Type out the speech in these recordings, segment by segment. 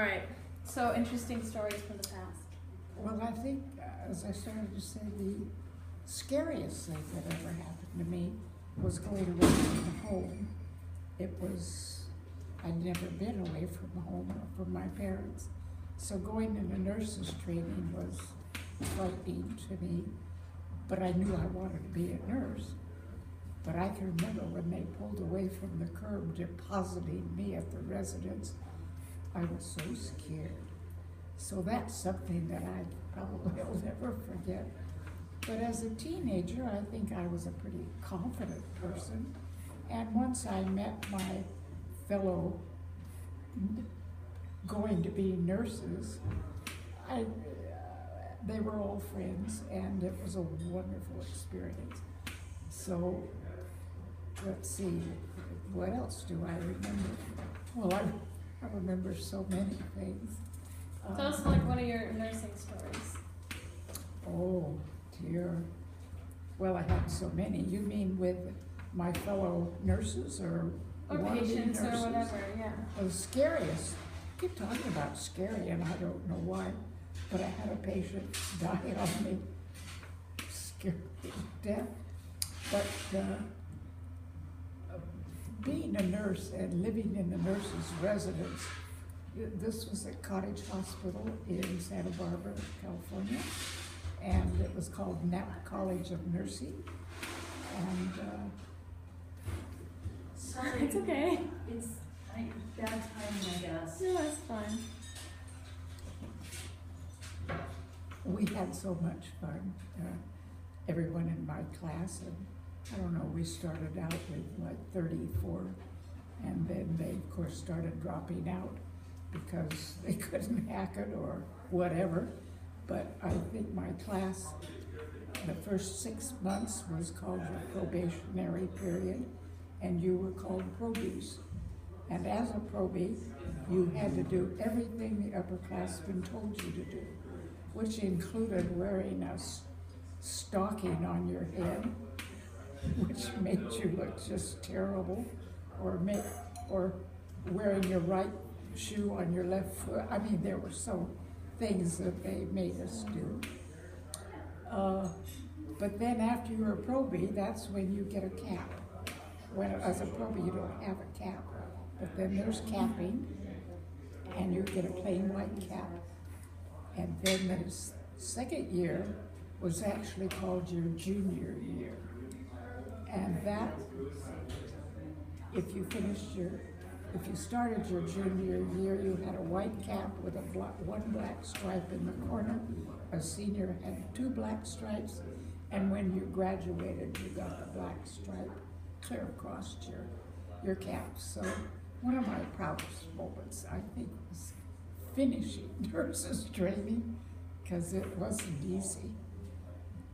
right. So interesting stories from the past. Well, I think, as I started to say, the scariest thing that ever happened to me was going away from home. I'd never been away from home or from my parents. So going into nurse's training was frightening to me, but I knew I wanted to be a nurse. But I can remember when they pulled away from the curb, depositing me at the residence, I was so scared. So that's something that I probably will never forget. But as a teenager, I think I was a pretty confident person. And once I met my fellow going to be nurses, they were all friends, and it was a wonderful experience. So, let's see, what else do I remember? Well, I remember so many things. Tell us like one of your nursing stories. Oh, dear. Well, I had so many. You mean with my fellow nurses or patients nurses? Or whatever, yeah. The scariest. I keep talking about scary, and I don't know why, but I had a patient die on me. Scared me to death. But being a nurse and living in the nurse's residence, this was at Cottage Hospital in Santa Barbara, California, and it was called Napa College of Nursing. And sorry, it's okay. It's bad timing, I guess. No, that's fine. we had so much fun, everyone in my class, and I don't know, we started out with like 34, and then they of course started dropping out because they couldn't hack it or whatever. But I think my class, the first 6 months was called your probationary period, and you were called probies. And as a probie, you had to do everything the upperclassmen told you to do, which included wearing a stocking on your head, which made you look just terrible, or wearing your right shoe on your left foot. I mean, there were so things that they made us do. But then after you're a probie, that's when you get a cap. When as a probie, you don't have a cap. But then there's capping, and you get a plain white cap. And then the second year was actually called your junior year. And that, if you started your junior year, you had a white cap with one black stripe in the corner. A senior had 2 black stripes, and when you graduated, you got the black stripe clear across your cap. So one of my proudest moments, I think, was finishing nurses training, because it wasn't easy.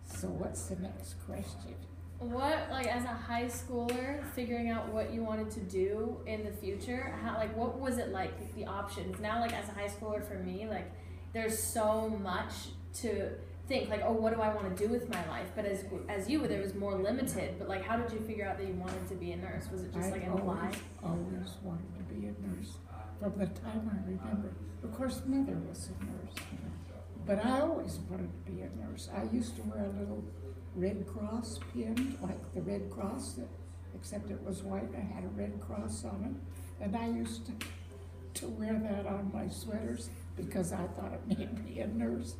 So what's the next question? What, like, as a high schooler, figuring out what you wanted to do in the future, what was it like, the options? Now, like, as a high schooler for me, like, there's so much to think, like, oh, what do I want to do with my life? But as you, there was more limited, but, like, how did you figure out that you wanted to be a nurse? Was it just, like, an lie? I always wanted to be a nurse, from the time I remember. Of course, mother was a nurse, but I always wanted to be a nurse. I used to wear a little Red Cross pin, like the Red Cross, except it was white. I had a Red Cross on it, and I used to wear that on my sweaters because I thought it made me a nurse.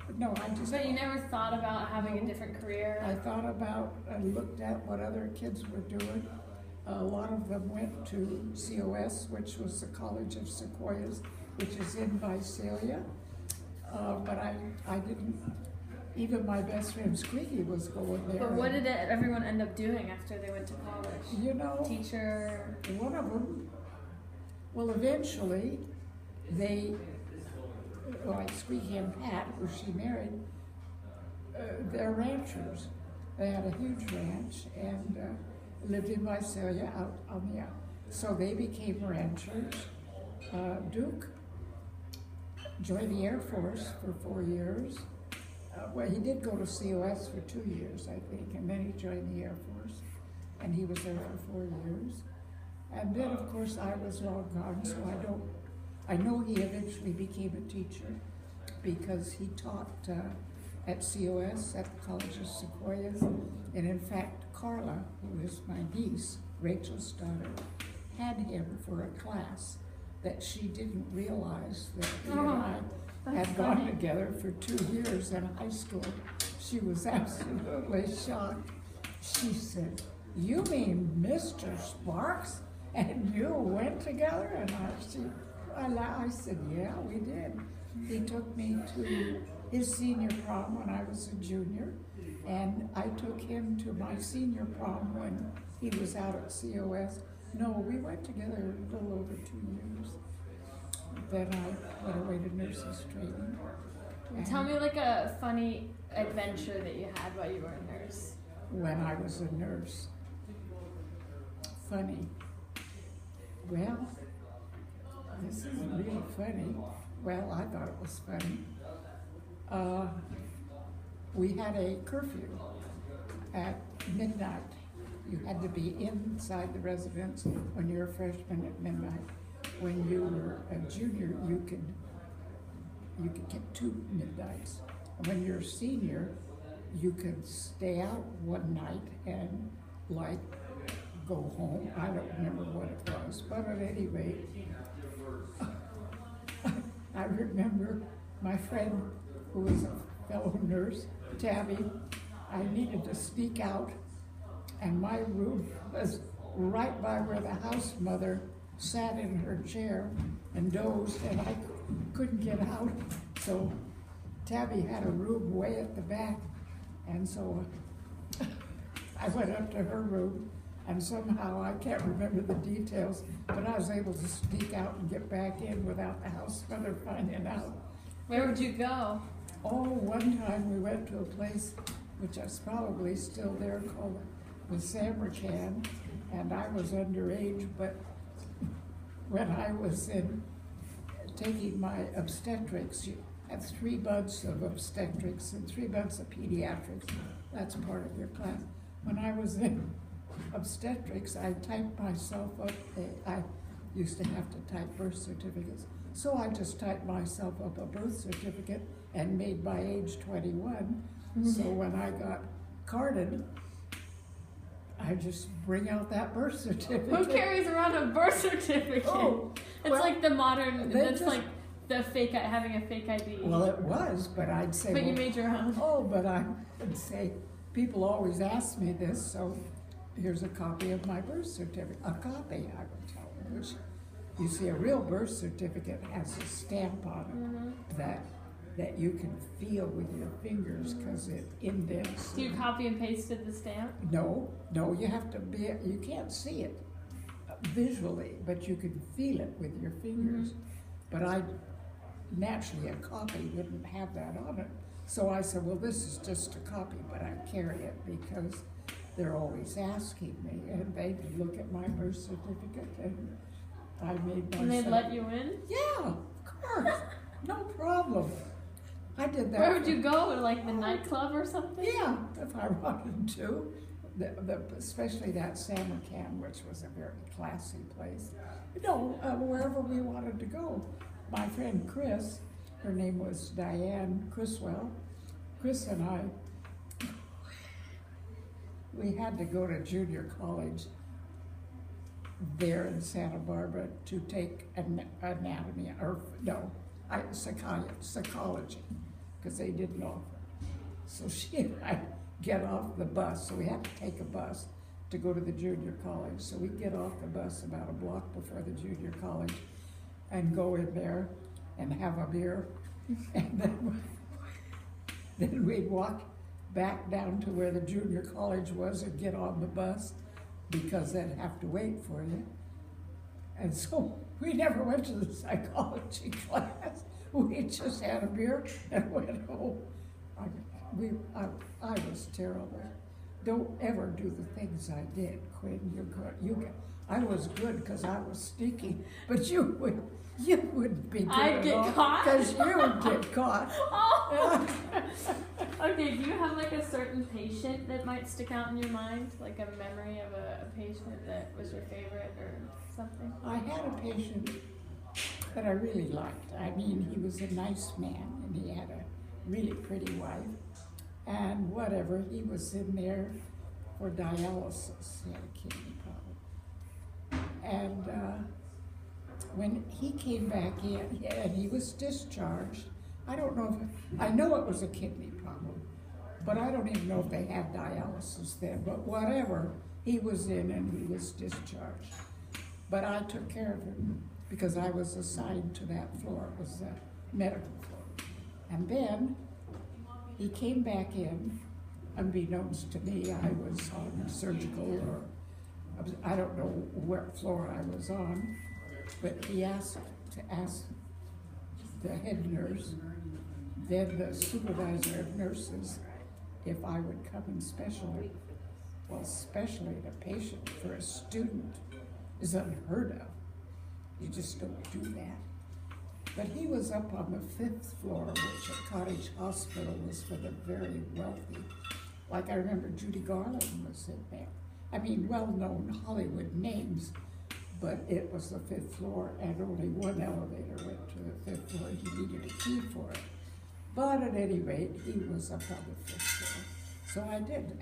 But no, I just... But you never thought about having a different career? I thought about and looked at what other kids were doing. A lot of them went to COS, which was the College of Sequoias, which is in Visalia. But I didn't... Even my best friend Squeaky was going there. But what did everyone end up doing after they went to college? You know, teacher? One of them, well, eventually, like Squeaky and Pat, who she married, they're ranchers. They had a huge ranch and lived in Visalia out on the so they became ranchers. Duke joined the Air Force for 4 years. Well, he did go to COS for 2 years, I think, and then he joined the Air Force, and he was there for 4 years. And then, of course, I was long gone, so I don't I know he eventually became a teacher because he taught at COS, at the College of Sequoias. And in fact, Carla, who is my niece, Rachel's daughter, had him for a class that she didn't realize that he and I had gone together for 2 years in high school. She was absolutely shocked. She said, "You mean Mr. Sparks and you went together?" And I said, "Yeah, we did." He took me to his senior prom when I was a junior, and I took him to my senior prom when he was out at COS. No, we went together a little over 2 years. Then I went away to nurses training. Tell me like a funny adventure that you had while you were a nurse. When I was a nurse. Funny. Well, this is really funny. Well, I thought it was funny. We had a curfew at midnight. You had to be inside the residence when you're a freshman at midnight. When you were a junior, you could get 2 midnights. When you're a senior, you could stay out one night and like go home. I don't remember what it was, but at any rate, I remember my friend who was a fellow nurse, Tabby. I needed to sneak out, and my room was right by where the house mother sat in her chair and dozed, and I couldn't get out. So Tabby had a room way at the back, and so I went up to her room, and somehow, I can't remember the details, but I was able to sneak out and get back in without the house mother finding out. Where would you go? Oh, one time we went to a place which is probably still there called the Samarkand, and I was underage, but when I was taking my obstetrics, you have 3 months of obstetrics and 3 months of pediatrics. That's part of your class. When I was in obstetrics, I typed myself up. I used to have to type birth certificates. So I just typed myself up a birth certificate and made my age 21. So when I got carded, I just bring out that birth certificate. Who carries around a birth certificate? Oh, it's well, like the modern, that's just, like the fake, having a fake ID. Well, it was, but I'd say. But well, you made your own. Oh, but I would say, people always ask me this, so here's a copy of my birth certificate. A copy, I would tell them, which, you see, a real birth certificate has a stamp on it that you can feel with your fingers because it indents. Do you copy and pasted the stamp? No, you have to be, you can't see it visually, but you can feel it with your fingers. But naturally, a copy wouldn't have that on it. So I said, well, this is just a copy, but I carry it because they're always asking me, and they look at my birth certificate, and I made myself. And they let you in? Yeah, of course, no problem. I did that. Where would you go? Like the nightclub or something? Yeah, if I wanted to. Especially that Samarkand, which was a very classy place. Wherever we wanted to go. My friend Chris, her name was Diane Criswell. Chris and I, we had to go to junior college there in Santa Barbara to take anatomy, psychology, because they didn't offer. So she and I get off the bus, so we had to take a bus to go to the junior college. So we get off the bus about a block before the junior college and go in there and have a beer, and then we'd walk back down to where the junior college was and get on the bus because they'd have to wait for you. And so we never went to the psychology class. We just had a beer and went home. I was terrible. Don't ever do the things I did, Quinn. I was good because I was sneaky, but you wouldn't be good I'd get caught? because you would get caught. Oh. Okay, do you have like a certain patient that might stick out in your mind? Like a memory of a patient that was your favorite or something? I had a patient that I really liked. I mean, he was a nice man, and he had a really pretty wife. And whatever, he was in there for dialysis. He had a kidney problem. And when he came back in, and he was discharged, I don't know if, I know it was a kidney problem, but I don't even know if they had dialysis then. But whatever, he was in and he was discharged. But I took care of him because I was assigned to that floor. It was the medical floor. And then he came back in, unbeknownst to me. I was on surgical, or I don't know what floor I was on, but he asked to ask the head nurse, then the supervisor of nurses, if I would come and specially. Well, especially a patient for a student is unheard of. You just don't do that. But he was up on the 5th floor, which at Cottage Hospital was for the very wealthy. Like I remember Judy Garland was in there. I mean, well-known Hollywood names, but it was the 5th floor, and only one elevator went to the 5th floor. He needed a key for it. But at any rate, he was up on the 5th floor. So I did